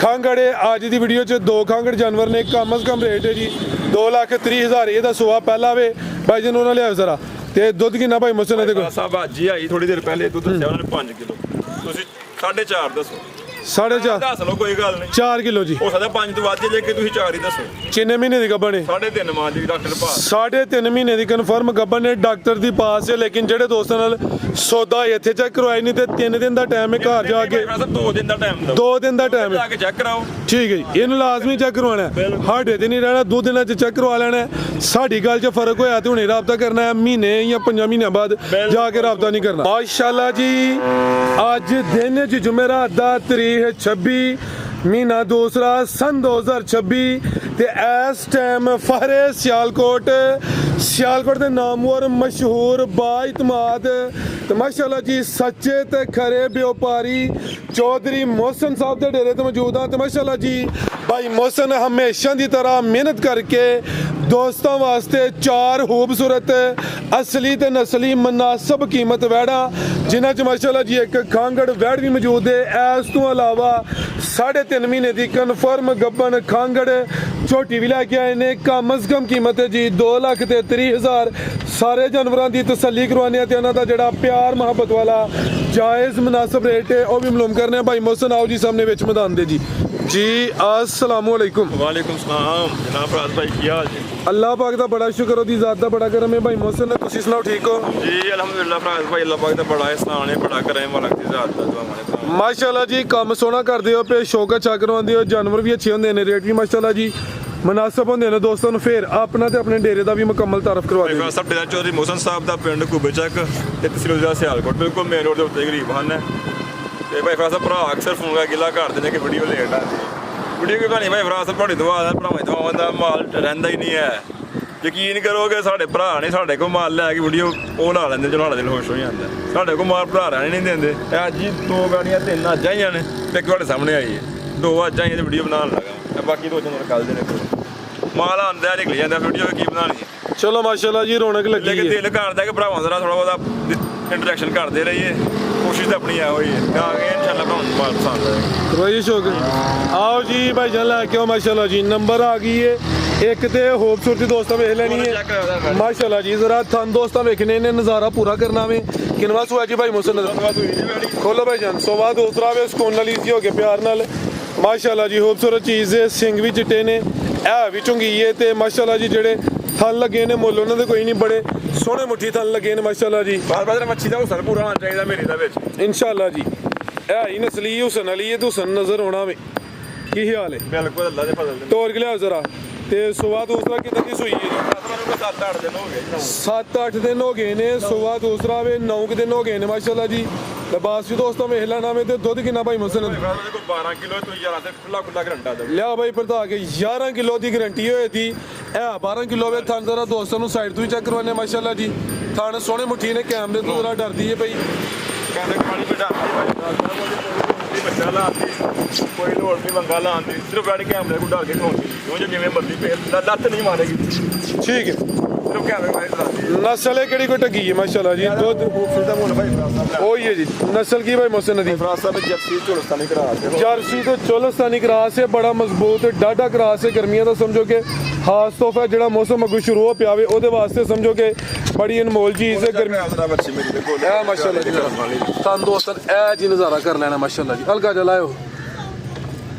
ਖਾਂਗੜੇ ਅੱਜ ਦੀ ਵੀਡੀਓ 'ਚ 2 ਖਾਂਗੜ ਜਾਨਵਰ ਨੇ ਕਮ ਅਜ਼ ਕਮ ਰੇਟ ਹੈ ਜੀ 2,30,000 ਇਹਦਾ ਸੁਆ ਪਹਿਲਾ ਵੇ ਭਾਈ ਜਨ ਉਹਨਾਂ ਲਿਆਓ ਜ਼ਰਾ ਤੇ ਦੁੱਧ ਕਿੰਨਾ ਭਾਈ ਮੁਸਨ ਇਹਦੇ ਕੋਲ ਸਾਹਿਬ ਅੱਜ ਹੀ ਆਈ ਥੋੜੀ ਦੇਰ ਪਹਿਲੇ ਦੁੱਧ ਦੱਸਿਆ ਉਹਨਾਂ ਨੇ 5 ਕਿਲੋ ਤੁਸੀਂ 4.5 ਦੱਸੋ 4.5 ਦੱਸ ਲਓ ਕੋਈ ਗੱਲ ਨਹੀਂ 4 ਕਿਲੋ ਜੀ ਹੋ ਸਕਦਾ 5 ਤੋਂ ਵੱਧ ਜੇ ਕਿ ਤੁਸੀਂ 4 ਹੀ ਦੱਸੋ ਕਿੰਨੇ ਮਹੀਨੇ ਦੀ ਗੱਭਣ ਹੈ 3.5 ਮਾਹ ਦੀ ਡਾਕਟਰ ਭਾਅ 3.5 ਮਹੀਨੇ ਦੀ ਕਨਫਰਮ ਗੱਭਣ ਨੇ ਡਾਕਟਰ ਦੀ ਪਾਸ ਹੈ ਲੇਕਿਨ ਜਿਹੜੇ ਦੋਸਤਾਂ ਨਾਲ ਸੌਦਾ ਇੱਥੇ ਚੈੱਕ ਕਰਵਾਈ ਨਹੀਂ ਤੇ 3 ਦਿਨ ਦਾ ਟਾਈਮ ਹੈ ਘਰ ਜਾ ਕੇ 2 ਦਿਨ ਦਾ ਟਾਈਮ ਦਿਓ 2 ਦਿਨ ਦਾ ਟਾਈਮ ਜਾ ਹੈ ਕੇ ਚੈੱਕ ਕਰਾਓ ਠੀਕ ਹੈ ਜੀ ਇਹਨੂੰ ਲਾਜ਼ਮੀ ਚੈੱਕ ਕਰਵਾਉਣਾ ਹੈ ਹਾਡੇ ਤੇ ਨਹੀਂ ਰਹਿਣਾ 2 ਦਿਨਾਂ 'ਚ ਚੈੱਕ ਕਰਵਾ ਲੈਣਾ ਹੈ। ਸਾਡੀ ਗੱਲ 'ਚ ਫਰਕ ਹੋਇਆ ਤੇ ਹੁਣੇ ਰਾਬਤਾ ਕਰਨਾ ਹੈ ਮਹੀਨੇ ਜਾਂ 5 ਮਹੀਨਿਆਂ ਬਾਅਦ ਜਾ ਕੇ ਰਾਬਤਾ ਨਹੀਂ ਕਰਨਾ ਮਾਸ਼ਾਅੱਲਾ ਜੀ ਅੱਜ ਦਿਨ 'ਚ ਜੁਮੇਰਾਤ ਦਾ ਤਾਰੀਖ 26 ਮਹੀਨਾ ਦੂਸਰਾ ਸਨ 2026 ਤੇ ਇਸ ਟਾਈਮ ਫਹਰੇ ਸਿਆਲਕੋਟ ਦੇ ਨਾਮਵਰ ਮਸ਼ਹੂਰ ਬਾਇਤਮਾਦ ਤੇ ਮਾਸ਼ਾਅੱਲਾ ਜੀ ਸੱਚੇ ਤੇ ਖਰੇ ਵਪਾਰੀ ਚੌਧਰੀ ਮੋਹਸਨ ਸਾਹਿਬ ਦੇ ਡੇਰੇ ਤੇ ਮੌਜੂਦ ਹਾਂ ਤੇ ਮਾਸ਼ਾਅੱਲਾ ਜੀ ਭਾਈ ਮੋਹਸਨ ਹਮੇਸ਼ਾ ਦੀ ਤਰ੍ਹਾਂ ਮਿਹਨਤ ਕਰਕੇ ਦੋਸਤਾਂ ਵਾਸਤੇ 4 ਖੂਬਸੂਰਤ ਅਸਲੀ ਤੇ ਨਸਲੀ ਮਨਾਸਬ ਕੀਮਤ ਵੈੜਾ ਜਿਨ੍ਹਾਂ 'ਚ ਮਾਸ਼ਾਅੱਲਾ ਜੀ ਇੱਕ ਖਾਂਗੜ ਵੈੜ ਵੀ ਮੌਜੂਦ ਹੈ ਇਸ ਤੋਂ ਇਲਾਵਾ 3.5 ਮਹੀਨੇ ਦੀ ਕਨਫਰਮ ਗੱਬਨ ਖਾਂਗੜ ਝੋਟੀ ਵੀ ਲੈ ਕੇ ਆਏ ਨੇ ਕਮ ਅਜ਼ ਕਮ ਕੀਮਤ ਹੈ ਜੀ 2,30,000 ਸਾਰੇ ਜਾਨਵਰਾਂ ਦੀ ਤਸੱਲੀ ਕਰਵਾਉਂਦੇ ਆ ਤੇ ਉਹਨਾਂ ਦਾ ਜਿਹੜਾ ਪਿਆਰ ਮੁਹੱਬਤ ਵਾਲਾ ਜਾਇਜ਼ ਮੁਨਾਸਬ ਰੇਟ ਹੈ ਉਹ ਵੀ ਮਾਲੂਮ ਕਰਨੇ ਆ ਭਾਈ ਮੋਹਸਨ ਆਓ ਜੀ ਸਾਹਮਣੇ ਵਿੱਚ ਮੈਦਾਨ ਦੇ ਜੀ अस्सलामु अलैकुम ਵਾਲੇਕੁਮ ਸਲਾਮ ਜਨਾਬ ਰਾਜ ਭਾਈ ਕੀ ਹਾਲ ਜੀ ਅੱਲਾਹ ਪਾਕ ਦਾ ਬੜਾ ਸ਼ੁਕਰ ਉਹਦੀ ਜ਼ਾਤ ਦਾ ਬੜਾ ਕਰਮ ਹੈ ਭਾਈ ਮੋਹਸਨ ਨੇ ਤੁਸੀਂ ਸੁਣਾਓ ਠੀਕ ਹੋ ਜੀ ਅਲਹਮਦੁਲਿਲਾ ਰਾਜ ਭਾਈ ਅੱਲਾਹ ਪਾਕ ਦਾ ਬੜਾ ਇਹਸਾਨ ਹੈ ਬੜਾ ਕਰੇ ਮਾਲਕ ਦੀ ਜ਼ਾਤ ਦਾ ਦੁਆ ਮਾਨੇ ਮਾਸ਼ਾਅੱਲਾ ਜੀ ਕੰਮ ਸੋਹਣਾ ਕਰਦੇ ਹੋ ਪੇ ਸ਼ੌਕ ਅੱਛਾ ਕਰਵਾਉਂਦੇ ਹੋ ਜਾਨਵਰ ਵੀ ਅੱਛੇ ਹੁੰਦੇ ਨੇ ਰੇਟ ਵੀ ਮਾਸ਼ਾਅੱਲਾ ਜੀ ਮੁਨਾਸਬ ਹੁੰਦੇ ਨੇ ਦੋਸਤਾਂ ਨੂੰ ਫਿਰ ਆਪਣਾ ਤੇ ਆਪਣੇ ਡੇਰੇ ਦਾ ਵੀ ਮੁਕੰਮਲ ਤਾਰਫ ਕਰਵਾ ਦਿਓ ਸਭ ਡੇਰਾ ਚੌਧਰੀ ਮੋਹਸਨ ਸਾਹਿਬ ਦਾ ਪਿੰਡ ਕੁਬੇਚੱਕ ਤੇ ਤਹਿਸੀਲ ਜ਼ਿਲ੍ਹਾ ਸਿਆਲਕੋਟ ਬਿਲਕੁਲ ਮੇਨ ਰੋਡ ਦੇ ਉੱਤੇ ਗਰੀਬ ਹਨ ਤੇ ਭਾਈ ਫਰਾਸਾ ਭਰਾ ਅਕਸਰ ਫੋਨ ਕਰਕੇ ਗਿਲਾ ਕਰਦੇ ਨੇ ਕਿ ਵੀਡੀਓ ਲੇਟ ਆਉਂਦੀ ਵੀਡੀਓ ਕਿਉਂ ਨਹੀਂ ਭਾਈ ਫਰਾਸਾ ਤੁਹਾਡੀ ਦੁਆ ਦਾ ਭਰਾਵਾਂ ਦਵਾਵਾਂ ਦਾ ਮਾਲ ਰਹਿੰਦਾ ਹੀ ਨਹੀਂ ਹੈ ਯਕੀਨ ਕਰੋਗੇ ਸਾਡੇ ਭਰਾ ਨੇ ਸਾਡੇ ਕੋਲ ਮਾਲ ਲੈ ਕੇ ਵੀਡੀਓ ਉਹ ਲਾ ਲੈਂਦੇ ਚਲੋ ਸਾਡਾ ਦਿਲ ਖੁਸ਼ ਹੋ ਜਾਂਦਾ ਸਾਡੇ ਕੋਲ ਮਾਲ ਭਰਾ ਰਹਿਣੇ ਨਹੀਂ ਦਿੰਦੇ ਅੱਜ ਹੀ 2 ਗਾੜੀਆਂ 3 ਅੱਜ ਆਈਆਂ ਨੇ ਤੇ ਇੱਕ ਤੁਹਾਡੇ ਸਾਹਮਣੇ ਆਈ ਹੈ 2 ਅੱਜ ਆਈਆਂ ਤੇ ਵੀਡੀਓ ਬਣਾਉਣ ਲੱਗਾ ਬਾਕੀ 2 ਜਨਰ ਕੱਲ ਦੇ ਨੇ ਮਾਲ ਆਉਂਦਾ ਨਿਕਲ ਜਾਂਦਾ ਵੀਡੀਓ ਕੀ ਬਣਾਣੀ ਚਲੋ ਮਾਸ਼ਾਅੱਲਾ ਜੀ ਰੌਣਕ ਲੱਗੀ ਲੇਕਿਨ ਦਿਲ ਕਰਦਾ ਕਿ ਭਰਾਵਾਂ ਦਾ ਥੋੜਾ ਬਹੁਤਾ ਇੰਟਰੈਕਸ਼ਨ ਕਰਦੇ ਰਹੀਏ ਕੋਸ਼ਿਸ਼ ਤਾਂ ਆਪਣੀ ਆ ਹੋਈ ਹੈ ਕਿ ਇਨਸ਼ਾਅੱਲਾ ਭਰਾਵਾਂ ਨੂੰ ਮਾਲ ਪਸੰਦ ਆਏ ਰੋਈ ਸ਼ੌਕ ਆਓ ਜੀ ਭਾਈ ਜਾਨ ਲੈ ਕੇ ਆਓ ਮਾਸ਼ਾਅੱਲਾ ਜੀ ਨੰਬਰ ਆ ਗਈ ਹੈ ਇੱਕ ਤੇ ਖੂਬਸੂਰਤੀ ਦੋਸਤਾਂ ਵੇਖ ਲੈਣੀ ਹੈ ਮਾਸ਼ਾਅੱਲਾ ਜੀ ਜ਼ਰਾ ਥਨ ਦੋਸਤਾਂ ਵੇਖਣੇ ਨੇ ਨਜ਼ਾਰਾ ਪੂਰਾ ਕਰਨਾ ਵੇ ਕਿਨਵਾ ਸੁਆ ਜੀ ਭਾਈ ਮੋਹਸਨ ਖੋਲੋ ਭਾਈ ਜਾਨ ਸੋਵਾ ਦੂਸਰਾ ਵੇ ਸਕੂਨ ਨਾਲ ਈਜ਼ੀ ਹੋ ਕੇ ਪਿਆਰ ਨਾਲ ਮਾਸ਼ਾਅੱਲਾ ਜੀ ਖੂਬਸੂਰਤ ਚੀਜ਼ ਹੈ ਸਿੰਘ ਵੀ ਚਿੱਟੇ ਨੇ ਇਹ ਵੀ ਚੁੰਗੀ ਹੈ ਤੇ ਮਾਸ਼ਾਅੱਲਾ ਜੀ ਜਿਹੜੇ ਥਨ ਲੱਗੇ ਨੇ ਮੁੱਲ ਉਹਨਾਂ ਦੇ ਕੋਈ ਨਹੀਂ ਬੜੇ ਸੋਹਣੇ ਮੁੱਠੀ ਥਨ ਲੱਗੇ ਨੇ ਮਾਸ਼ਾਅੱਲਾ ਜੀ ਬਾਰ ਮੱਛੀ ਦਾ ਹੁਸਨ ਪੂਰਾ ਹੋਣਾ ਚਾਹੀਦਾ ਮੇਰੇ ਦਾ ਵਿੱਚ ਇਨਸ਼ਾਅੱਲਾ ਜੀ ਇਹ ਹੀ ਨਸਲੀ ਹੁਸਨ ਅਲੀ ਇਹ ਹੁਸਨ ਨਜ਼ਰ ਆਉਣਾ ਵੇ ਕੀ ਹਾਲ ਹੈ ਬਿਲਕੁਲ ਅੱਲਾ ਦੇ ਫਜ਼ਲ ਦੇ ਤੋਰ ਕੇ ਲਿਆਓ ਜ਼ਰਾ ਤੇ ਸੁਬਾ ਦੂਸਰਾ ਕਿਦਾਂ ਦੀ ਸੂਈ ਹੈ ਜੀ 7-8 ਦਿਨ ਹੋ ਗਏ 7-8 ਦਿਨ ਹੋ ਗਏ ਨੇ ਸੁਬਾ ਦੂਸਰਾ ਵੇ 9 ਦਿਨ ਹੋ ਗਏ ਨੇ ਮਾਸ਼ਾਅੱਲਾ ਜੀ ਲਿਬਾਸ ਵੀ ਦੋਸਤੋ ਵੇਖ ਲੈਣਾ ਵੇ ਤੇ ਦੁੱਧ ਕਿੰਨਾ ਭਾਈ ਮੋਹਸਨ ਕੋਈ 12 ਕਿਲੋ ਤੋਂ 11 ਤੇ ਖੁੱਲਾ ਗਰੰਟਾ ਦੇ ਲਿਆ ਭਾਈ ਭਰਤਾ ਕੇ 11 ਕਿਲੋ ਦੀ ਗਾਰੰਟੀ ਹੋਈ ਥੀ ਇਹ 12 ਕਿਲੋ ਵੇ ਥਣ ਜ਼ਰਾ ਦੋਸਤਾਂ ਨੂੰ ਸਾਈਡ ਤੋਂ ਵੀ ਚੈੱਕ ਕਰਵਾਨੇ ਮਾਸ਼ਾਅੱਲਾ ਜੀ ਥਣ ਸੋਹਣੇ ਮੁੱਠੀ ਨੇ ਕੈਮਰੇ ਤੋਂ ਜ਼ਰਾ ਡਰਦੀ ਹੈ ਭਾਈ ਕਹਿੰਦੇ ਖਾਲੀ ਬੱਚਾ ਲਾਤੀ ਕੋਈ ਲੋੜ ਨਹੀਂ ਮੰਗਾ ਲਾਉਣ ਦੀ ਸਿਰਫ ਬੈਠ ਕੈਮਰੇ ਨੂੰ ਡਰ ਕੇ ਖੋਲਦੀ ਉਹ ਜਿਵੇਂ ਮਰਜ਼ੀ ਫੇਰ ਲੱਤ ਨਹੀਂ ਮਾਰੇਗੀ ਠੀਕ ਹੈ ਸਿਰਫ ਕੈਮਰੇ ਵਾਲੀ ਲਾਤੀ ਨਸਲ ਹੈ ਕਿਹੜੀ ਕੋਈ ਟੱਗੀ ਹੈ ਮਾਸ਼ਾਅੱਲਾ ਜੀ ਦੁੱਧ ਦਾ ਮੁੱਲ ਭਾਈ ਫਰਾਸਾ ਉਹੀ ਹੈ ਜੀ ਨਸਲ ਕੀ ਭਾਈ ਮੋਹਸਨ ਦੀ ਫਰਾਸਾ ਵਿੱਚ ਜਰਸੀ ਝੋਲਸਤਾਨੀ ਕਰਾ ਕੇ ਜਰਸੀ ਤੇ ਚੋਲਸਤਾਨੀ ਕਰਾਸ ਹੈ ਬੜਾ ਮਜ਼ਬੂਤ ਡਾਢਾ ਕਰਾਸ ਹੈ ਗਰਮੀਆਂ ਦਾ ਸਮਝੋ ਕਿ ਖਾਸ ਤੋਹਫਾ ਜਿਹੜਾ ਮੌਸਮ ਅੱਗੋਂ ਸ਼ੁਰੂ ਹੋ ਪਿਆ ਵੇ ਉਹਦੇ ਵਾਸਤੇ ਸਮਝੋ ਕਿ ਬੜੀ ਅਨਮੋਲ ਚੀਜ਼ ਹੈ ਗਰਮੀ ਦਾ ਬੱਚੀ ਮੇਰੀ ਦੇ ਕੋਲ ਇਹ ਮਾਸ਼ਾਅੱਲਾ ਜੀ ਤੁਹਾਨੂੰ ਦੋਸਤਾਂ ਇਹ ਜੀ ਨਜ਼ਾਰਾ ਕਰ ਲੈਣਾ ਮਾਸ਼ਾਅੱਲਾ ਜੀ ਹਲਕਾ ਜਿਹਾ ਲਾਇਓ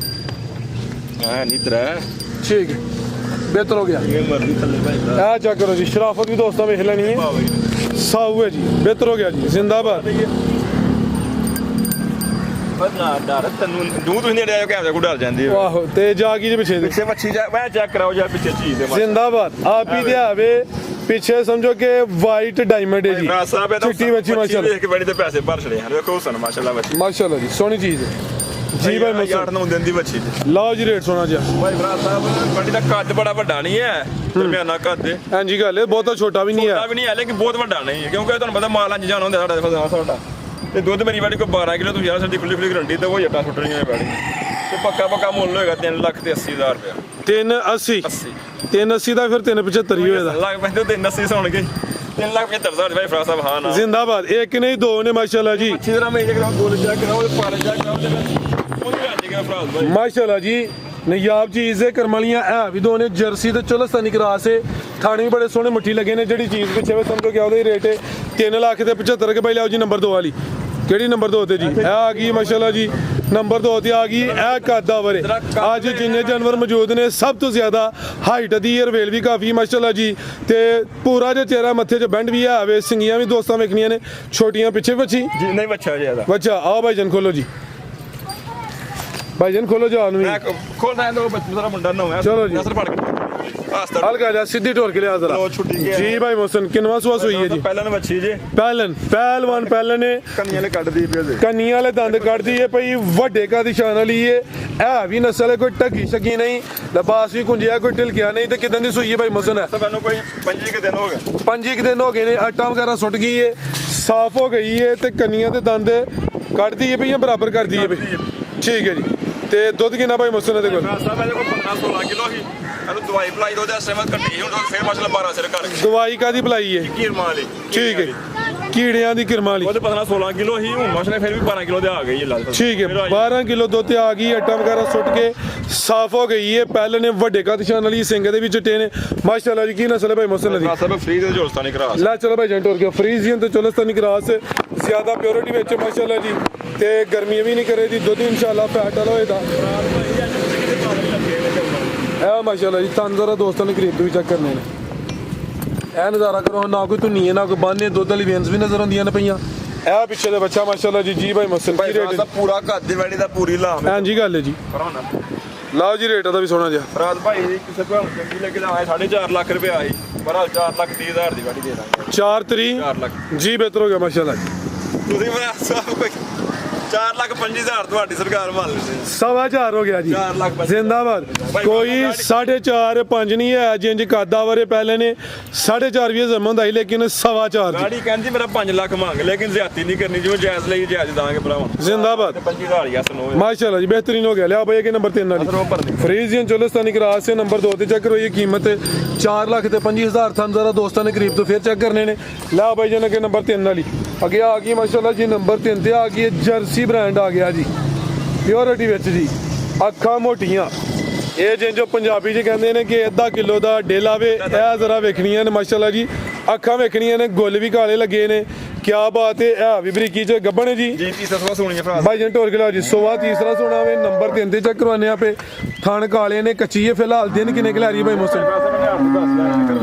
ਹਾਂ ਨਿਦਰਾ ਠੀਕ ਹੈ ਬਿਹਤਰ ਹੋ ਗਿਆ ਇਹ ਮਰਜ਼ੀ ਥੱਲੇ ਭਾਈ ਇਹ ਚੈੱਕ ਕਰੋ ਜੀ ਸ਼ਰਾਫਤ ਵੀ ਦੋਸਤਾਂ ਵੇਖ ਲੈਣੀ ਹੈ ਸਾਊ ਹੈ ਜੀ ਬਿਹਤਰ ਹੋ ਗਿਆ ਜੀ ਜ਼ਿੰਦਾਬਾਦ ਨਾ ਡਰ ਤੈਨੂੰ ਦੂਰ ਤੁਸੀਂ ਨੇੜੇ ਆਇਓ ਕੈਮਰੇ ਕੋ ਡਰ ਜਾਂਦੀ ਹੈ ਆਹੋ ਤੇ ਜਾ ਕੀ ਜੀ ਪਿੱਛੇ ਦੇ ਪਿੱਛੇ ਮੱਛੀ ਜਾ ਮੈਂ ਚੈੱਕ ਕਰਾਓ ਯਾਰ ਪਿੱਛੇ ਚੀਜ਼ ਦੇ ਜ਼ਿੰਦਾਬਾਦ ਆਪ ਹੀ ਤੇ ਆਵੇ ਪਿੱਛੇ ਸਮਝੋ ਕਿ ਵਾਈਟ ਡਾਇਮੰਡ ਹੈ ਜੀ ਚਿੱਟੀ ਬੱਚੀ ਮਾਸ਼ਾਅੱਲਾ ਦੇਖ ਕੇ ਬੜੀ ਤੇ ਪੈਸੇ ਭਰ ਛੜੇ ਹਨ ਵੇਖੋ ਹੁਸਨ ਮਾਸ਼ਾਅੱਲਾ ਬੱਚੀ ਮਾਸ਼ਾਅੱਲਾ ਜੀ ਸੋਹਣੀ ਚੀਜ਼ ਹੈ ਜੀ ਭਾਈ ਮੋਹਸਨ 8-9 ਦਿਨ ਦੀ ਬੱਚੀ ਲਾਓ ਜੀ ਰੇਟ ਸੋਹਣਾ ਜਿਹਾ ਭਾਈ ਭਰਾ ਸਾਹਿਬ ਬੜੀ ਦਾ ਕੱਦ ਬੜਾ ਵੱਡਾ ਨਹੀਂ ਹੈ ਦਰਮਿਆਨਾ ਕੱਦ ਹੈ ਹਾਂਜੀ ਗੱਲ ਹੈ ਬਹੁਤਾ ਛੋਟਾ ਵੀ ਨਹੀਂ ਹੈ ਛੋਟਾ ਵੀ ਨਹੀਂ ਹੈ ਲੇਕਿਨ ਬਹੁਤ ਵੱਡਾ ਨਹੀਂ ਹੈ ਕਿਉਂਕਿ ਤੁਹਾਨੂੰ ਪਤਾ ਮਾਲ ਅੰਜ ਜਾਣਾ ਹੁੰਦਾ ਸਾਡਾ ਫਸਾ ਸਾਡਾ ਤੇ ਦੁੱਧ ਮੇਰੀ ਵਾੜੀ ਕੋਈ 12 ਕਿਲੋ ਤੁਸੀਂ ਯਾਰ ਸਾਡੀ ਖੁੱਲੀ ਗਰੰਟੀ ਤੇ ਉਹ ਜੱਟਾ ਸੁੱਟਣੀਆਂ ਪੈਣੀ ਤੇ ਪੱਕਾ ਮੁੱਲ ਹੋਏਗਾ 3,80,000 ਰੁਪਇਆ 380 380 ਦਾ ਫਿਰ 375 ਹੀ ਹੋਏਗਾ ਲੱਗ ਪੈਂਦੇ 380 ਸੁਣ ਕੇ 3,75,000 ਭਾਈ ਫਰਾ ਸਾਹਿਬ ਹਾਂ ਨਾ ਜ਼ਿੰਦਾਬਾਦ ਇੱਕ ਨਹੀਂ ਦੋ ਨੇ ਮਾਸ਼ਾਅੱਲਾ ਜੀ ਅੱਛੀ ਤਰ੍ਹਾਂ ਮੇਜ ਕਰਾਓ ਗੋਲ ਚੈੱਕ ਕਰਾਓ ਤੇ ਪਾਲੇ ਚੈੱਕ ਕਰਾਓ ਤੇ ਉਹਦੀ ਰੱਜ ਗਈਆਂ ਫਰਾਜ਼ ਭਾਈ ਮਾਸ਼ਾਅੱਲਾ ਜੀ ਨਯਾਬ ਚੀਜ਼ ਹੈ ਕਰਮਲੀਆਂ ਹੈ ਵੀ ਦੋ ਨੇ ਜਰਸੀ ਤੇ ਚੁਲਸਤਾਨੀ ਕਰਾਸ ਹੈ ਥਾਣੇ ਵੀ ਬੜੇ ਸੋਹਣੇ ਮੁੱਠੀ ਲੱਗੇ ਨੇ ਜਿਹੜੀ ਚੀਜ਼ ਪਿੱਛੇ ਵੇ ਸਮਝੋ ਕਿ ਉਹਦਾ ਹੀ ਰੇਟ ਹੈ 3 ਲੱਖ ਤੇ 75 ਕੇ ਭਾਈ ਲਿਆਓ ਜੀ ਨੰਬਰ 2 ਵਾਲੀ ਕਿਹੜੀ ਨੰਬਰ 2 ਤੇ ਜੀ ਇਹ ਆ ਗਈ ਮਾਸ਼ਾਅੱਲਾ ਜੀ ਨੰਬਰ 2 ਤੇ ਆ ਗਈ ਇਹ ਕਾਦਾਵਰ ਅੱਜ ਜਿੰਨੇ ਜਾਨਵਰ ਮੌਜੂਦ ਨੇ ਸਭ ਤੋਂ ਜ਼ਿਆਦਾ ਹਾਈਟ ਦੀ ਰਵੇਲ ਵੀ ਕਾਫੀ ਮਾਸ਼ਾਅੱਲਾ ਜੀ ਤੇ ਪੂਰਾ ਜਿਹਾ ਚਿਹਰਾ ਮੱਥੇ 'ਚ ਬੈਂਡ ਵੀ ਆਵੇ ਸਿੰਗੀਆਂ ਵੀ ਦੋਸਤਾਂ ਵੇਖਣੀਆਂ ਨੇ ਛੋਟੀਆਂ ਪਿੱਛੇ ਬੱਚੀ ਜੀ ਨਹੀਂ ਬੱਚਾ ਜਿਆਦਾ ਬੱਚਾ ਆਓ ਭਾਈਜਾਨ ਖੋਲੋ ਜੀ ਭਾਈਜਾਨ ਖੋਲੋ ਜਾਨ ਵੀ ਖੋਲਣਾ ਦੋ ਬੱਚਾ ਦਾ ਮੁੰਡਾ ਨਾ ਹੋਇਆ ਚਲੋ ਜੀ। ਨਸਰ ਫੜ ਕੇ ਆਸਤਾ ਹਲਕਾ ਜਾ ਸਿੱਧੀ ਢੋਲ ਕੇ ਲਿਆ ਜ਼ਰਾ ਲੋ ਛੁੱਟੀ ਗਿਆ ਜੀ ਭਾਈ ਮੋਹਸਨ ਕਿੰਨਵਾ ਸੁਆ ਸੋਈ ਹੈ ਜੀ ਪਹਿਲਾਂ ਵੱਛੀ ਜੇ ਪਹਿਲਵਾਨ ਪਹਿਲੇ ਨੇ ਕੰਨੀਆਂ ਨੇ ਕੱਢਦੀ ਪਈ ਉਹਦੇ ਕੰਨੀਆਂ ਵਾਲੇ ਦੰਦ ਕੱਢਦੀ ਏ ਭਈ ਵੱਡੇ ਕਾ ਦੀ ਸ਼ਾਨ ਵਾਲੀ ਏ ਇਹ ਵੀ ਨਸਲ ਹੈ ਕੋਈ ਢੱਗੀ ਸ਼ੱਗੀ ਨਹੀਂ ਲਿਬਾਸ ਵੀ ਕੁੰਜਿਆ ਕੋਈ ਢਿਲਕਿਆ ਨਹੀਂ ਤੇ ਕਿਦਾਂ ਦੀ ਸੂਈ ਹੈ ਭਾਈ ਮੋਹਸਨ ਹੈ ਤਾਂ ਮੈਨੂੰ ਕੋਈ 5 ਕਿ ਦਿਨ ਹੋ ਗਏ 5 ਦਿਨ ਹੋ ਗਏ ਨੇ ਆਟਾ ਵਗੈਰਾ ਸੁੱਟ ਗਈ ਏ ਸਾਫ਼ ਹੋ ਗਈ ਏ ਤੇ ਕੰਨੀਆਂ ਤੇ ਦੰਦ ਕੱਢਦੀ ਏ ਭਈ ਜਾਂ ਬਰਾਬਰ ਕਰਦੀ ਏ ਭਈ ਠੀਕ ਹੈ ਜੀ ਤੇ ਦੁੱਧ ਕਿੰਨਾ ਭਾਈ ਮੋਹਸਨ ਦੇ ਕੋਲ ਰਾਸਤਾ ਮੇਰੇ ਕੋਲ 15-16 ਕਿਲੋ ਸੀ ਇਹਨੂੰ ਦਵਾਈ ਪਲਾਈ ਦੋ ਤੇ ਅਸਮਤ ਕੱਟੀ ਹੁਣ ਫੇਰ ਮਸਲਾ 12 ਸਿਰ ਕਰ ਗਈ ਦਵਾਈ ਕਾਦੀ ਪਲਾਈ ਏ ਕੀਰਮਾ ਵਾਲੀ ਠੀਕ ਹੈ ਕੀੜਿਆਂ ਦੀ ਕਿਰਮਾਂ ਵਾਲੀ ਉਹਦੇ 15-16 ਕਿਲੋ ਸੀ ਹੁਣ ਮਸਲੇ ਫਿਰ ਵੀ 12 ਕਿਲੋ ਦੇ ਆ ਗਈ ਲੱਗ ਠੀਕ ਹੈ 12 ਕਿਲੋ ਦੁੱਧ ਤੇ ਆ ਗਈ ਆਟਾ ਵਗੈਰਾ ਸੁੱਟ ਕੇ ਸਾਫ਼ ਹੋ ਗਈ ਹੈ ਪਹਿਲੇ ਨੇ ਵੱਡੇ ਕਦਸ਼ਾਨ ਵਾਲੀ ਸਿੰਘ ਦੇ ਵਿੱਚ ਟੇ ਨੇ ਮਾਸ਼ਾਅੱਲਾ ਜੀ ਕੀ ਨਸਲ ਹੈ ਭਾਈ ਮੋਹਸਨ ਦੀ ਰਾਸਤਾ ਫ੍ਰੀ ਦੇ ਜੋਸਤਾਨੀ ਕਰਾਸ ਲੈ ਚਲੋ ਭਾਈ ਜੰਟੋਰ ਕੇ ਫਰੀਜ਼ੀਅਨ ਤੇ ਚੁਲਸਤਾਨੀ ਕਰਾਸ ਜ਼ਿਆਦਾ ਪਿਓਰਿਟੀ ਵਿੱਚ ਮਾਸ਼ਾਅੱਲਾ ਜੀ ਤੇ ਗਰਮੀ ਵੀ ਨਹੀਂ ਕਰੇ ਜੀ ਦੁੱਧ ਇਨਸ਼ਾਅੱਲਾ ਫੈਟ ਵਾਲਾ ਹੋਏਦਾ ਇਹ ਮਾਸ਼ਾਅੱਲਾ ਜੀ ਤਨ ਜ਼ਰਾ ਦੋਸਤਾਂ ਨੇ ਕਰੀਬ ਵੀ ਚੈੱਕ ਕਰਨੇ ਨੇ ਇਹ ਨਜ਼ਾਰਾ ਕਰੋ ਨਾ ਕੋਈ ਧੁੰਨੀ ਹੈ ਨਾ ਕੋਈ ਬਾਨੇ ਦੁੱਧ ਵਾਲੀ ਵੇਨਸ ਵੀ ਨਜ਼ਰ ਆਉਂਦੀਆਂ ਨੇ ਪਈਆਂ ਇਹ ਪਿੱਛੇ ਦੇ ਬੱਚਾ ਮਾਸ਼ਾਅੱਲਾ ਜੀ ਭਾਈ ਮੋਹਸਨ ਕੀ ਰੇਟ ਹੈ ਪੂਰਾ ਘਰ ਦੀ ਵੈੜੀ ਦਾ ਪੂਰੀ ਲਾਮ ਹਾਂਜੀ ਗੱਲ ਹੈ ਜੀ ਲਾਓ ਜੀ ਰੇਟ ਦਾ ਵੀ ਸੋਹਣਾ ਜਿਹਾ ਫਰਾਜ਼ ਭਾਈ ਦੀ ਕਿਸੇ ਭੈਣ ਚੰਗੀ ਲੱਗੇ ਤਾਂ ਆਏ 4.5 ਲੱਖ ਰੁਪਏ ਆਈ ਪਰ 4,30,000 ਦੀ ਵੈੜੀ ਦੇ ਦਾਂਗੇ 4 ਤਰੀਕ 4 ਲੱਖ ਜੀ ਬਿਹਤਰ ਹੋ ਗਿਆ ਮਾਸ਼ਾਅੱਲਾ ਜੀ ਤੁਸੀਂ ਫਰਾਜ਼ ਸਾਹਿਬ ਕੋਈ 4,25,000 ਤੁਹਾਡੀ ਸਰਕਾਰ ਮੰਨ ਲੈਂਦੇ 4,500 ਹੋ ਗਿਆ ਜੀ 4 ਲੱਖ ਜ਼ਿੰਦਾਬਾਦ ਕੋਈ 4.5 5 ਨਹੀਂ ਹੈ ਜਿੰਜ ਕਾਦਾ ਵਰੇ ਪਹਿਲੇ ਨੇ 4.5 ਵੀ ਜ਼ਮਾ ਹੁੰਦਾ ਸੀ ਲੇਕਿਨ 4.5 ਗਾੜੀ ਕਹਿੰਦੀ ਮੇਰਾ 5 ਲੱਖ ਮੰਗ ਲੇਕਿਨ ਜ਼ਿਆਦਤੀ ਨਹੀਂ ਕਰਨੀ ਜਿਵੇਂ ਜਾਇਜ਼ ਲਈ ਜਾਇਜ਼ ਦਾਂਗੇ ਭਰਾਵਾਂ ਜ਼ਿੰਦਾਬਾਦ 25,000 ਯਸ ਨੋ ਮਾਸ਼ਾਅੱਲਾ ਜੀ ਬਿਹਤਰੀਨ ਹੋ ਗਿਆ ਲਿਆ ਭਾਈ ਕਿ ਨੰਬਰ 3 ਵਾਲੀ ਫਰੀਜ਼ੀਅਨ ਚੁਲਸਤਾਨੀ ਕਰਾਸ ਸੇ ਨੰਬਰ 2 ਤੇ ਚੈੱਕ ਕਰੋ ਇਹ ਕੀਮਤ 4 ਲੱਖ ਤੇ 25,000 ਥਾਂ ਜ਼ਰਾ ਦੋਸਤਾਂ ਨੇ ਕਰੀਬ ਤੋਂ ਫਿਰ ਚੈੱਕ ਕਰਨੇ ਨੇ ਲਿਆ ਭਾਈ ਜਨ ਕੇ ਨੰਬਰ 3 ਵਾਲੀ ਅੱਗੇ ਆ ਗਈ ਮਾਸ਼ਾਅੱਲਾ ਜੀ ਨੰਬਰ 3 ਤੇ ਆ ਗਈ ਜਰਸੀ ਬ੍ਰਾਂਡ ਆ ਗਿਆ ਜੀ ਪਿਓਰਿਟੀ ਵਿੱਚ ਜੀ ਅੱਖਾਂ ਮੋਟੀਆਂ ਇਹ ਜਿੰਜੋ ਪੰਜਾਬੀ ਚ ਕਹਿੰਦੇ ਨੇ ਕਿ ਅੱਧਾ ਕਿਲੋ ਦਾ ਡੇਲ ਆਵੇ ਇਹ ਜ਼ਰਾ ਵੇਖਣੀਆਂ ਨੇ ਮਾਸ਼ਾਅੱਲਾ ਜੀ ਅੱਖਾਂ ਵੇਖਣੀਆਂ ਨੇ ਗੁੱਲ ਵੀ ਕਾਲੇ ਲੱਗੇ ਨੇ ਕਿਆ ਬਾਤ ਹੈ ਇਹ ਵੀ ਬਰੀਕੀ ਚ ਗੱਬਣ ਹੈ ਜੀ ਜੀ ਤੀਸਰਾ ਸੁਣੀਏ ਭਰਾ ਭਾਈ ਜਨ ਢੋਰ ਕੇ ਲਾਓ ਜੀ ਸੋਵਾ ਤੀਸਰਾ ਸੋਨਾ ਵੇ ਨੰਬਰ 3 ਤੇ ਚੈੱਕ ਕਰਵਾਨੇ ਆਪੇ ਥਣ ਕਾਲੇ ਨੇ ਕੱਚੀ ਹੈ ਫਿਲਹਾਲ ਦਿਨ ਕਿੰਨੇ ਖਿਲਾਰੀ ਭਾਈ ਮੋਹਸਨ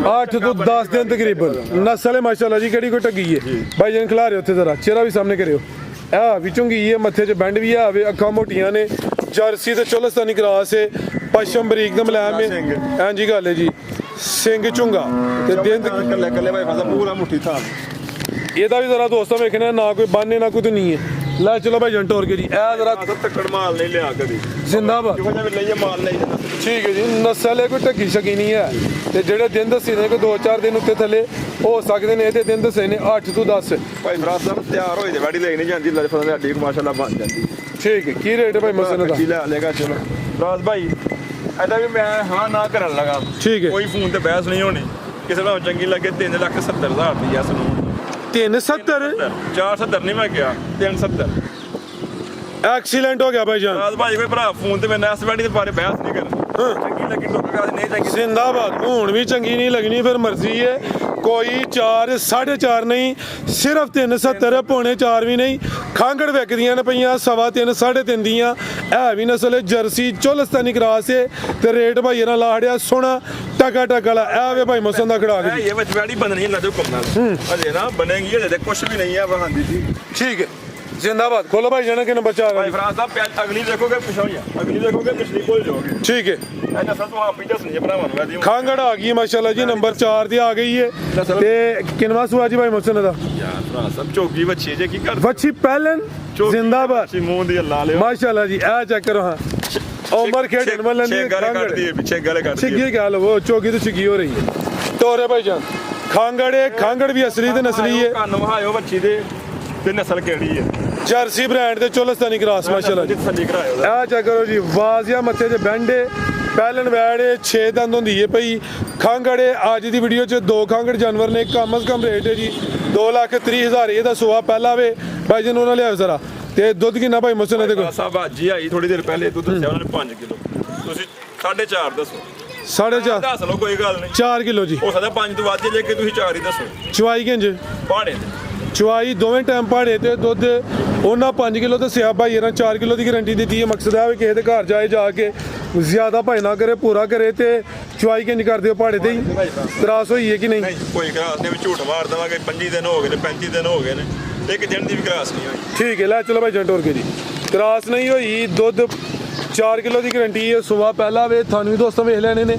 8 ਤੋਂ 10 ਦਿਨ ਤਕਰੀਬਨ ਨਸਲ ਹੈ ਮਾਸ਼ਾਅੱਲਾ ਜੀ ਕਿਹੜੀ ਕੋਈ ਟੱਗੀ ਹੈ ਭਾਈ ਜਨ ਖਿਲਾ ਰਹੇ ਉੱਥੇ ਜ਼ਰਾ ਚਿਹਰਾ ਵੀ ਸਾਹਮਣੇ ਕਰਿਓ ਆ ਵਿੱਚੋਂ ਗਈ ਹੈ ਮੱਥੇ 'ਚ ਬੈਂਡ ਵੀ ਆਵੇ ਅੱਖਾਂ ਮੋਟੀਆਂ ਨੇ ਜਰਸੀ ਤੇ ਚੁਲਸਤਾਨੀ ਕਰਾਸ ਹੈ ਪਸ਼ਮ ਬਰੀਕ ਦਾ ਮਲਾਮ ਹੈ ਹਾਂਜੀ ਗੱਲ ਹੈ ਜੀ ਸਿੰਘ ਝੁੰਗਾ ਤੇ ਦਿਨ ਕੱਲੇ ਕੱਲੇ ਭਾਈ ਫਸਾ ਪੂਰਾ ਮੁੱਠੀ ਥਾਂ ਇਹਦਾ ਵੀ ਜ਼ਰਾ ਦੋਸਤਾਂ ਵੇਖਣਾ ਨਾ ਕੋਈ ਬਾਨੇ ਨਾ ਕੋਈ ਨਹੀਂ ਹੈ ਲੈ ਚਲੋ ਭਾਈ ਜੰਟ ਹੋਰ ਕੇ ਜੀ ਇਹ ਜ਼ਰਾ ਤੱਕੜ ਮਾਲ ਨਹੀਂ ਲਿਆ ਕਦੀ ਜ਼ਿੰਦਾਬਾਦ ਜਿਹੋ ਜਿਹਾ ਵੀ ਲਈਏ ਮਾਲ ਨਹੀਂ ਜਾਂਦਾ ਠੀਕ ਹੈ ਜੀ ਨਸਲ ਹੈ ਕੋਈ ਢੱਗੀ ਸ਼ਕੀ ਨਹੀਂ ਹੈ ਤੇ ਜਿਹੜੇ ਦਿਨ ਦੱਸੇ ਨੇ ਕੋਈ 2-4 ਦਿਨ ਉੱਤੇ ਥੱਲੇ ਹੋ ਸਕਦੇ ਨੇ ਇਹਦੇ ਦਿਨ ਦੱਸੇ ਨੇ 8 ਤੋਂ 10 ਭਾਈ ਫਰਾਜ਼ ਸਾਹਿਬ ਤਿਆਰ ਹੋਏ ਤੇ ਵੈੜੀ ਲੈ ਨਹੀਂ ਜਾਂਦੀ ਲੱਜ ਫਸਾ ਸਾਡੀ ਮਾਸ਼ਾਅੱਲਾ ਬਣ ਜਾਂਦੀ ਠੀਕ ਹੈ ਕੀ ਰੇਟ ਹੈ ਭਾਈ ਮਸਨ ਦਾ ਕੀ ਲੈ ਲੇਗਾ ਚਲੋ ਫਰਾਜ਼ ਭਾਈ ਇਹਦਾ ਵੀ ਮੈਂ ਹਾਂ ਨਾ ਕਰਨ ਲਗਾ ਠੀਕ ਹੈ ਕੋਈ ਫੋਨ ਤੇ ਬਹਿਸ ਨਹੀਂ ਹੋਣੀ ਕਿਸੇ ਨੂੰ ਚੰਗੀ ਲੱਗੇ 3,70,000 ਦੀ ਯਸ ਨੂੰ 370 470 ਨਹੀਂ ਮੈਂ ਕਿਹਾ 370 ਐਕਸੀਲੈਂਟ ਹੋ ਗਿਆ ਭਾਈ ਜਾਨ ਫਰਾਜ਼ ਭਾਈ ਕੋਈ ਭਰਾ ਫੋਨ ਤੇ ਮੈਂ ਇਸ ਵੈੜੀ ਦੇ ਬਾਰੇ ਬਹਿਸ ਨਹੀਂ ਕਰਨੀ ਚੰਗੀ ਲੱਗੀ ਟੁੱਕਾ ਨਹੀਂ ਚੰਗੀ ਜ਼ਿੰਦਾਬਾਦ ਹੁਣ ਵੀ ਚੰਗੀ ਨਹੀਂ ਲੱਗਣੀ ਫਿਰ ਮਰਜ਼ੀ ਹੈ ਕੋਈ 4 4.5 ਨਹੀਂ ਸਿਰਫ 370 ਪੌਣੇ 4 ਵੀ ਨਹੀਂ ਖਾਂਗੜ ਵਿਕਦੀਆਂ ਨੇ ਪਈਆਂ 3.5 3.5 ਦੀਆਂ ਇਹ ਵੀ ਨਸਲ ਜਰਸੀ ਚੁਲਸਤਾਨੀ ਕਰਾਸ ਹੈ ਤੇ ਰੇਟ ਭਾਈ ਇਹਨਾਂ ਲਾੜਿਆ ਸੋਹਣਾ ਟਕਾ ਵਾਲਾ ਇਹ ਵੇ ਭਾਈ ਮਸਨ ਦਾ ਖੜਾ ਕੇ ਇਹ ਵਿੱਚ ਵੈੜੀ ਬਣਨੀ ਲੱਜੋ ਕੰਨਾਂ ਅਜੇ ਨਾ ਬਣੇਗੀ ਅਜੇ ਕੁਝ ਵੀ ਨਹੀਂ ਹੈ ਵਹਾਂਦੀ ਜੀ ਠੀਕ ਹੈ ਜ਼ਿੰਦਾਬਾਦ ਖੋਲੋ ਭਾਈ ਜਣਾ ਕਿ ਨੰਬਰ 4 ਭਾਈ ਫਰਾਜ਼ ਸਾਹਿਬ ਅਗਲੀ ਦੇਖੋਗੇ ਪਿਛੋਈ ਅਗਲੀ ਦੇਖੋਗੇ ਪਿਛਲੀ ਭੁੱਲ ਜਾਓਗੇ ਠੀਕ ਹੈ ਇਹ ਨਸਲ ਤੋਂ ਆਪ ਹੀ ਦੱਸਣੀ ਹੈ ਭਰਾਵਾਂ ਨੂੰ ਵੈਦੀ ਖਾਂਗੜ ਆ ਗਈ ਮਾਸ਼ਾਅੱਲਾ ਜੀ ਨੰਬਰ 4 ਦੀ ਆ ਗਈ ਹੈ ਤੇ ਕਿੰਨਵਾ ਸੂਆ ਜੀ ਭਾਈ ਮਸਨ ਦਾ ਯਾਰ ਫਰਾਜ਼ ਸਾਹਿਬ ਚੋਗੀ ਬੱਚੀ ਜੇ ਕੀ ਕਰ ਵੱਛੀ ਪਹਿਲਨ ਜ਼ਿੰਦਾਬਾਦ ਮੂੰਹ ਦੀ ਅੱਲਾ ਲਿਓ ਮਾਸ਼ਾਅੱਲਾ ਜੀ ਇਹ ਚੈੱਕ ਕਰੋ ਹਾਂ ਉਮਰ ਖੇਡਣ ਵਾਲੇ ਦੀ ਗਾਲੇ ਕੱਢਦੀ ਹੈ ਪਿੱਛੇ ਗਾਲੇ ਕੱਢਦੀ ਹੈ ਛਿੱਗੀ ਗੱਲ ਉਹ ਚੋਗੀ ਤੋਂ ਛਿੱਗੀ ਹੋ ਰਹੀ ਹੈ ਤੋਰੇ ਭਾਈ ਜਾਨ ਖਾਂਗੜ ਵੀ ਅਸਲੀ ਤੇ ਨਸਲੀ ਹੈ ਕੰਨ ਵਹਾਇਓ ਬੱਚੀ ਦੇ ਤੇ ਨਸਲ ਕਿਹੜੀ ਹੈ ਜਰਸੀ ਬ੍ਰਾਂਡ ਦੇ ਚੁਲਸਤਾਨੀ ਕਰਾਸ ਮਾਸ਼ਾਅੱਲਾ ਜੀ ਥੱਲੀ ਕਰਾਇਓ ਆ ਚੈੱਕ ਕਰੋ ਜੀ ਵਾਜ਼ਿਆ ਮੱਥੇ 'ਚ ਬੈਂਡੇ ਪਹਿਲਨ ਵੈੜੇ 6 ਦੰਦ ਹੁੰਦੀ ਹੈ ਪਈ ਖਾਂਗੜੇ ਅੱਜ ਦੀ ਵੀਡੀਓ 'ਚ 2 ਖਾਂਗੜ ਜਾਨਵਰ ਨੇ ਕਮ ਅਜ਼ ਕਮ ਰੇਟ ਹੈ ਜੀ 2,30,000 ਇਹਦਾ ਸੁਆ ਪਹਿਲਾ ਵੇ ਭਾਈ ਜੀ ਨੂੰ ਉਹਨਾਂ ਲਿਆਓ ਜ਼ਰਾ ਤੇ ਦੁੱਧ ਕਿੰਨਾ ਭਾਈ ਮੁਸਤਫਾ ਦੇ ਕੋਲ? ਸਾਹਿਬ ਅੱਜ ਹੀ ਆਈ ਥੋੜੀ ਦੇਰ ਪਹਿਲੇ ਦੁੱਧ ਦੱਸਿਆ ਉਹਨਾਂ ਨੇ 5 ਕਿਲੋ, ਤੁਸੀਂ 4.5 ਦੱਸੋ। 4.5 ਦੱਸ ਲਓ ਕੋਈ ਗੱਲ ਨਹੀਂ, 4 ਕਿਲੋ ਜੀ। ਹੋ ਸਕਦਾ 5 ਤੋਂ ਵੱਧ ਜੇ ਕਿ ਤੁਸੀਂ 4 ਹੀ ਦੱਸੋ। ਚਵਾਈ ਕਿੰਜ? ਪਹਾੜੇ ਤੇ ਚਵਾਈ ਦੋਵੇਂ ਟਾਈਮ ਪਹਾੜੇ ਤੇ ਦੁੱਧ ਉਹਨਾਂ 5 ਕਿਲੋ ਦੱਸਿਆ ਭਾਈ ਇਹਨਾਂ 4 ਕਿਲੋ ਦੀ ਗਾਰੰਟੀ ਦਿੱਤੀ ਹੈ। ਮਕਸਦ ਹੈ ਵੀ ਕਿਸੇ ਦੇ ਘਰ ਜਾਏ ਜਾ ਕੇ ਜ਼ਿਆਦਾ ਭਾਈ ਨਾ ਕਰੇ, ਪੂਰਾ ਕਰੇ। ਤੇ ਚਵਾਈ ਕਿੰਜ ਕਰਦੇ ਹੋ ਪਹਾੜੇ ਤੇ ਹੀ? ਤਰਾਸ ਹੋਈ ਹੈ ਕਿ ਨਹੀਂ? ਨਹੀਂ ਕੋਈ ਕਰਾਸ ਨਹੀਂ, ਵੀ ਝੂਠ ਮਾਰ ਦੇਵਾਂਗੇ। 25 ਦਿਨ ਹੋ ਗਏ ਨੇ, 35 ਦਿਨ ਹੋ ਗਏ ਨੇ, ਇੱਕ ਦਿਨ ਦੀ ਵੀ ਕਰਾਸ ਨਹੀਂ ਹੋਈ। ਠੀਕ ਹੈ, ਲੈ ਚਲੋ ਭਾਈ ਜੰਟੋਰ ਕੇ ਜੀ। ਕਰਾਸ ਨਹੀਂ ਹੋਈ, ਦੁੱਧ 4 ਕਿਲੋ ਦੀ ਗਾਰੰਟੀ ਹੈ। ਸੁਬਾ ਪਹਿਲਾ ਵੇ ਤੁਹਾਨੂੰ ਵੀ ਦੋਸਤੋ ਵੇਖ ਲੈਣੇ ਨੇ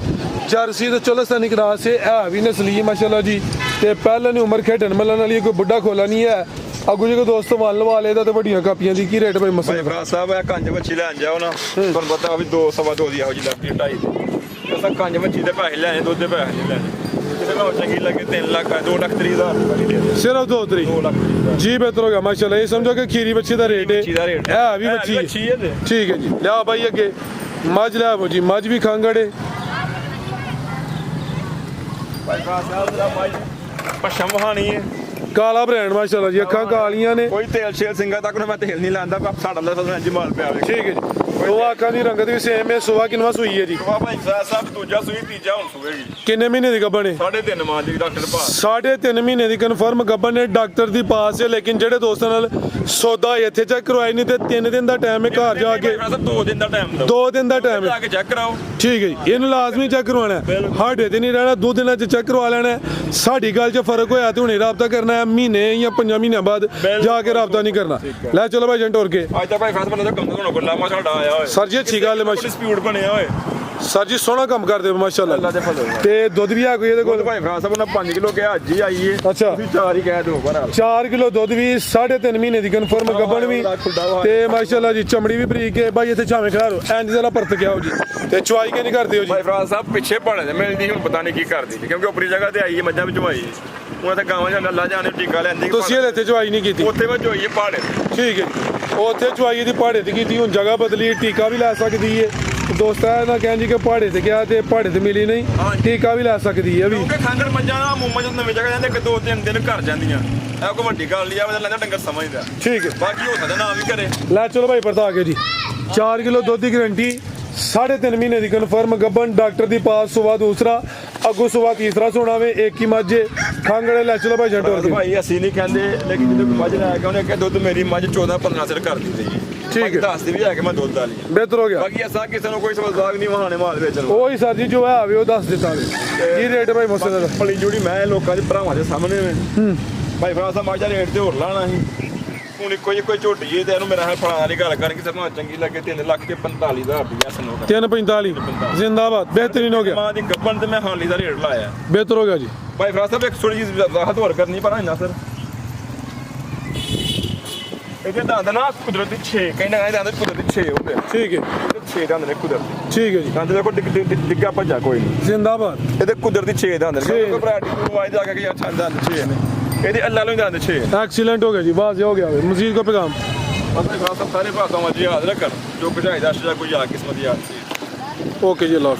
ਜਰਸੀ ਤੇ ਚਲੋ ਸਨੀ ਕਰਾਸ ਹੈ ਵੀ ਨਸਲੀ ਮਾਸ਼ਾਅੱਲਾ ਜੀ। ਤੇ ਪਹਿਲਾਂ ਦੀ ਉਮਰ ਖੇਡਣ ਮਲਣ ਵਾਲੀ ਕੋਈ ਬੁੱਢਾ ਖੋਲਾ ਨਹੀਂ ਹੈ। ਅੱਗੂ ਜੇ ਕੋਈ ਦੋਸਤ ਮੰਨ ਲਵਾ ਲੇਦਾ ਤੇ ਵੱਡੀਆਂ ਕਾਪੀਆਂ ਦੀ ਕੀ ਰੇਟ ਭਾਈ ਮਸਲਾ? ਭਾਈ ਫਰਾਜ਼ ਸਾਹਿਬ ਇਹ ਕੰਜ ਮੱਛੀ ਲੈਣ ਜਾਓ ਨਾ, ਤੁਹਾਨੂੰ ਪਤਾ ਵੀ 2 ਸਵਾ 2 ਦੀ ਇਹੋ ਜਿਹੀ ਲੱਗਦੀ 2.5 ਦੀ। ਅਸਾਂ ਕੰਜ ਮੱਛੀ ਦੇ ਪੈਸੇ ਲੈਣੇ, ਦੁੱਧ ਦੇ ਪੈਸੇ ਨਹੀਂ ਲੈਣੇ। ਕਿਸੇ ਨਾਲ ਚੰਗੀ ਲੱਗੇ 3 ਲੱਖ 2 ਲੱਖ 30 ਹਜ਼ਾਰ ਦੀ ਦੇ ਦੇ। ਸਿਰਫ 2 ਤਰੀਕ 2 ਲੱਖ 30 ਹਜ਼ਾਰ ਜੀ ਬਿਹਤਰ ਹੋ ਗਿਆ ਮਾਸ਼ਾਅੱਲਾ। ਇਹ ਸਮਝੋ ਕਿ ਖੀਰੀ ਬੱਚੀ ਦਾ ਰੇਟ ਹੈ। ਮੱਛੀ ਦਾ ਰੇਟ ਹੈ ਵੀ ਬੱਚੀ ਹੈ ਤੇ ਠੀਕ ਹੈ ਜੀ। ਲਿਆ ਭਾਈ ਅੱਗੇ ਮੱਝ ਲਿਆ ਜੀ। ਮੱਝ ਵੀ ਖਾਂਗੜੇ ਭਾਈ ਫਰਾਜ਼ ਸਾਹਿਬ ਦਾ ਮਾਈ ਪਸ਼ਮ ਵਹਾਣੀ ਹੈ, ਕਾਲਾ ਬ੍ਰਾਂਡ ਮਾਸ਼ਾਅੱਲਾ ਜੀ। ਅੱਖਾਂ ਕਾਲੀਆਂ ਨੇ। ਕੋਈ ਤੇਲ ਸ਼ੇਲ ਸਿੰਘਾਂ ਤੱਕ ਨੂੰ ਮੈਂ ਤੇਲ ਨਹੀਂ ਲਾਂਦਾ। ਸਾਡਾ ਲਫਜ਼ ਇੰਜ ਮਾਲ ਪਿਆ ਵੇ। ਠੀਕ ਹੈ ਜੀ। ਦੋ ਅੱਖਾਂ ਦੀ ਰੰਗਤ ਵੀ ਸੇਮ ਹੈ। ਸੁਆ ਕਿੰਨਵਾ ਸੂਈ ਹੈ ਜੀ? ਵਾਹ ਭਾਈ ਫਰਾਜ਼ ਸਾਹਿਬ ਦੂਜਾ ਸੂਈ, ਤੀਜਾ ਹੁਣ ਸੂਏਗੀ। ਕਿੰਨੇ ਮਹੀਨੇ ਦੀ ਗੱਭਣ ਹੈ? 3.5 ਮਾਹ ਦੀ ਡਾਕਟਰ ਭਾਅ। 3.5 ਮਹੀਨੇ ਦੀ ਕਨਫਰਮ ਗੱਭਣ ਨੇ ਡਾਕਟਰ ਦੀ ਪਾਸ ਹੈ। ਲੇਕਿਨ ਜਿਹੜੇ ਦੋਸਤਾਂ ਨਾਲ ਸੌਦਾ ਇੱਥੇ ਚੈੱਕ ਕਰਵਾਈ ਨਹੀਂ ਤੇ 3 ਦਿਨ ਦਾ ਟਾਈਮ ਹੈ ਘਰ ਜਾ ਕੇ। 2 ਦਿਨ ਦਾ ਟਾਈਮ ਦਿਓ। 2 ਦਿਨ ਦਾ ਟਾਈਮ ਜਾ ਹੈ। ਕੇ ਚੈੱਕ ਕਰਾਓ। ਠੀਕ ਹੈ ਜੀ। ਇਹਨੂੰ ਲਾਜ਼ਮੀ ਚੈੱਕ ਕਰਵਾਉਣਾ ਹੈ। ਸਾਡੇ ਤੇ ਨਹੀਂ ਰਹਿਣਾ, 2 ਦਿਨਾਂ 'ਚ ਚੈੱਕ ਕਰਵਾ ਲੈਣਾ ਹੈ। ਸਾਡੀ ਗੱਲ 'ਚ ਫਰਕ ਹੋਇਆ ਤੇ ਹੁਣੇ ਰਾਬਤਾ ਕਰਨਾ ਹੈ। ਮਹੀਨੇ ਜਾਂ 5 ਮਹੀਨਿਆਂ ਬਾਅਦ ਜਾ ਕੇ ਰਾਬਤਾ ਨਹੀਂ ਕਰਨਾ। ਲੈ ਚਲੋ ਭਾਈ ਜੰਟ ਹੋਰ ਕੇ ਅੱਜ ਤਾਂ ਭਾਈ ਫਰਾਜ਼ ਬੰਦੇ ਦਾ ਕੰਮ ਹੋਣਾ ਗੁੱਲਾ ਮਾ ਸਾਡਾ ਆਇਆ ਹੋਏ। ਸਰ ਜੀ ਅੱਛੀ ਗੱਲ ਹੈ ਮਾਸ਼ਾ ਡਿਸਪਿਊਟ ਬਣਿਆ ਹੋਏ। ਸਰ ਜੀ ਸੋਹਣਾ ਕੰਮ ਕਰਦੇ ਮਾਸ਼ਾਅੱਲਾ। ਅੱਲਾ ਦੇ ਫਜ਼ਲ ਨਾਲ। ਤੇ ਦੁੱਧ ਵੀ ਆ ਕੋਈ ਇਹਦੇ ਕੋਲ? ਭਾਈ ਫਰਾਜ਼ ਸਾਹਿਬ ਨੇ 5 ਕਿਲੋ ਕਿਹਾ ਅੱਜ ਹੀ ਆਈ ਏ। ਅੱਛਾ। ਤੁਸੀਂ 4 ਹੀ ਕਹਿ ਦਿਓ ਪਰ 4 ਕਿਲੋ ਦੁੱਧ ਵੀ 3.5 ਮਹੀਨੇ ਦੀ ਕਨਫਰਮ ਗੱਭਣ ਵੀ ਤੇ ਮਾਸ਼ਾਅੱਲਾ ਜੀ। ਚਮੜੀ ਵੀ ਬਰੀਕ ਹੈ ਭਾਈ। ਇੱਥੇ ਛਾਵੇਂ ਖੜਾ ਰੋ ਐਂਜ ਜ਼ਰਾ ਪਰਤ ਗਿਆ ਹੋ ਜੀ। ਤੇ ਚੁਆਈ ਕਿ ਨਹੀਂ ਕਰਦੇ ਹੋ ਜੀ? ਭਾਈ ਫਰਾਜ਼ ਸਾਹਿਬ ਪਿੱਛੇ ਭਾਣੇ ਦੇ ਮਿਲਦੀ ਹੁਣ ਪਤਾ ਨਹੀਂ ਕੀ ਕਰਦੀ ਸੀ, ਕਿਉਂਕਿ ਉਪਰੀ ਜਗ੍ਹਾ ਤੇ ਆਈ ਹੈ ਮੱਝਾਂ ਵਿੱਚ ਆਈ। ਉਹਨਾਂ ਤਾਂ ਗਾਵਾਂ ਜਾਂ ਲੱਲਾ ਜਾਣੇ ਟੀਕਾ ਲੈਂਦੀ। ਤੁਸੀਂ ਇਹਦੇ ਇੱਥੇ ਚੁਆਈ ਨਹੀਂ ਕੀਤੀ? ਉੱਥੇ ਮੈਂ ਜੋਈ ਪਹਾੜੇ। ਠੀਕ ਹੈ ਜੀ। ਉੱਥੇ ਚੁਆਈ ਦੀ ਪਹਾੜੇ ਤੇ ਕੀਤੀ, ਹੁਣ ਜਗ੍ਹਾ ਬਦਲੀ, ਟੀਕਾ ਵੀ ਲੈ ਸਕਦੀ ਹੈ। ਦੋਸਤਾਂ ਇਹਨਾਂ ਕਹਿਣ ਜੀ ਕਿ ਪਹਾੜੇ ਤੇ ਗਿਆ ਤੇ ਪਹਾੜੇ ਤੇ ਮਿਲੀ ਨਹੀਂ, ਟੀਕਾ ਵੀ ਲੈ ਸਕਦੀ ਹੈ ਵੀ। ਕਿਉਂਕਿ ਖੰਗੜ ਮੱਝਾਂ ਨਾ ਮੂੰਹ ਚ ਨਵੀਂ ਜਗ੍ਹਾ ਜਾਂਦੇ ਕਿ 2-3 ਦਿਨ ਘਰ ਜਾਂਦੀਆਂ। ਇਹ ਕੋਈ ਵੱਡੀ ਗੱਲ ਨਹੀਂ ਆ, ਲੈਂਦਾ ਡੰਗਰ ਸਮਝਦਾ। ਠੀਕ ਹੈ। ਬਾਕੀ ਹੋ ਸਕਦਾ ਨਾ ਵੀ ਕਰੇ। ਲੈ ਚਲੋ ਭਾਈ ਪਰਤਾ ਕੇ ਜੀ। 4 ਕਿਲੋ ਦੁੱਧ ਦੀ ਗਾਰੰਟੀ, 3.5 ਮਹੀਨੇ ਦੀ ਕਨਫਰਮ ਗੱਭਣ ਡਾਕਟਰ ਦੀ ਪਾਸ। ਸੁਬਾ ਦੂਸਰਾ, ਅੱਗੋਂ ਸੁਬਾ ਤੀਸਰਾ ਸੋਣਾ ਵੇ। ਇੱਕ ਹੀ ਮੱਝ ਖਾਂਗੜੇ। ਲੈ ਚਲੋ ਭਾਈ ਜੰਟ ਹੋਰ ਕੇ। ਭਾਈ ਅਸੀਂ ਨਹੀਂ ਕਹਿੰਦੇ, ਲੇਕਿਨ ਜਦੋਂ ਮੱਝ ਲੈ ਕੇ ਉਹਨੇ ਕਿਹਾ ਦੁੱਧ ਮੇਰੀ ਮੱਝ 14-15 ਸਿਰ ਕਰ ਦਿੱਤੀ ਜੀ। ਠੀਕ ਹੈ। ਦੱਸਦੀ ਵੀ ਹੈ ਕਿ ਮੈਂ ਦੁੱਧ ਵਾਲੀ। ਬਿਹਤਰ ਹੋ ਗਿਆ। ਬਾਕੀ ਅਸਾਂ ਕਿਸੇ ਨੂੰ ਕੋਈ ਸਮਝਦਾਰ ਨਹੀਂ ਵਹਾਣੇ ਮਾਲ ਵੇਚਣ। ਉਹੀ ਸਰ ਜੀ ਜੋ ਹੈ ਆਵੇ ਉਹ ਦੱਸ ਦਿੱਤਾ ਵੇ। ਕੀ ਰੇਟ ਭਾਈ ਮੁਸਤਫਾ ਦਾ? ਭਲੀ ਜੁੜੀ ਮੈਂ ਲੋਕਾਂ ਦੇ ਭਰਾਵਾਂ ਦੇ ਸਾਹਮਣੇ ਵੇ। ਭਾਈ ਫਰਾਜ਼ ਸਾਹਿਬ ਮਾਝਾ ਰੇਟ ਤੇ ਹੋਰ ਲਾਣਾ ਸੀ। ਹੁਣ ਇੱਕੋ ਜਿਹੀ ਕੋਈ ਝੋਟੀ ਜੇ ਤੇ ਇਹਨੂੰ ਮੇਰਾ ਹਾਲ ਫੜਾਉਣ ਵਾਲੀ ਗੱਲ ਕਰਨ ਕਿ ਸਾਨੂੰ ਚੰਗੀ ਲੱਗੇ 3 ਲੱਖ ਤੇ 45,000 ਰੁਪਇਆ ਸਾਨੂੰ। 345 ਜ਼ਿੰਦਾਬਾਦ। ਬਿਹਤਰੀਨ ਹੋ ਗਿਆ। ਮਾਂ ਦੀ ਗੱਬਣ ਤੇ ਮੈਂ ਹਾਲੀ ਦਾ ਰੇਟ ਲਾਇਆ। ਬਿਹਤਰ ਹੋ ਗਿਆ ਜੀ। ਭਾਈ ਫਰਾਜ਼ ਸਾਹਿਬ ਇੱਕ ਥੋੜੀ ਜਿਹੀ ਰਾਹਤ ਹੋਰ ਕਰਨੀ ਪਰ ਨਾ ਸਰ। ਇਹਦੇ ਦੰਦ ਨਾ ਕੁਦਰਤੀ 6 ਕਹਿੰਦਾ ਦੰਦ ਕੁਦਰਤੀ 6 ਹੁੰਦੇ। ਠੀਕ ਹੈ। 6 ਦੰਦ ਨੇ ਕੁਦਰਤੀ। ਠੀਕ ਹੈ ਜੀ। ਦੰਦ ਦੇਖੋ ਡਿੱਗਾ ਭੱਜਾ ਕੋਈ ਨਹੀਂ। ਜ਼ਿੰਦਾਬਾਦ। ਇਹਦੇ ਕੁਦਰਤੀ 6 ਦੰਦ ਨੇ। ਕੋਈ ਵੈਰਾਈਟੀ ਨੂੰ ਆਈ ਜਾ ਕੇ ਅੱਛਾ ਦੰਦ 6 ਨੇ। ਇਹਦੇ ਅੱਲਾ ਨੂੰ ਦੰਦ 6 ਨੇ। ਐਕਸੀਲੈਂਟ ਹੋ ਗਿਆ ਜੀ। ਵਾਜ਼ਿਹ ਹੋ ਗਿਆ। ਮਜ਼ੀਦ ਕੋ ਪੈगाम ਬਸ ਫਰਾਜ਼ ਸਾਹਿਬ ਸਾਰੇ ਭਾਸ਼ਾਵਾਂ ਜੀ ਯਾਦ ਰੱਖਣ। ਜੋ ਕੁਝ ਚਾਹੀਦਾ ਅਸ਼ਰਾ ਕੋਈ ਆ ਕਿਸਮਤ ਯਾਦ ਸੀ। ਓਕੇ ਜੀ। ਅੱਲਾ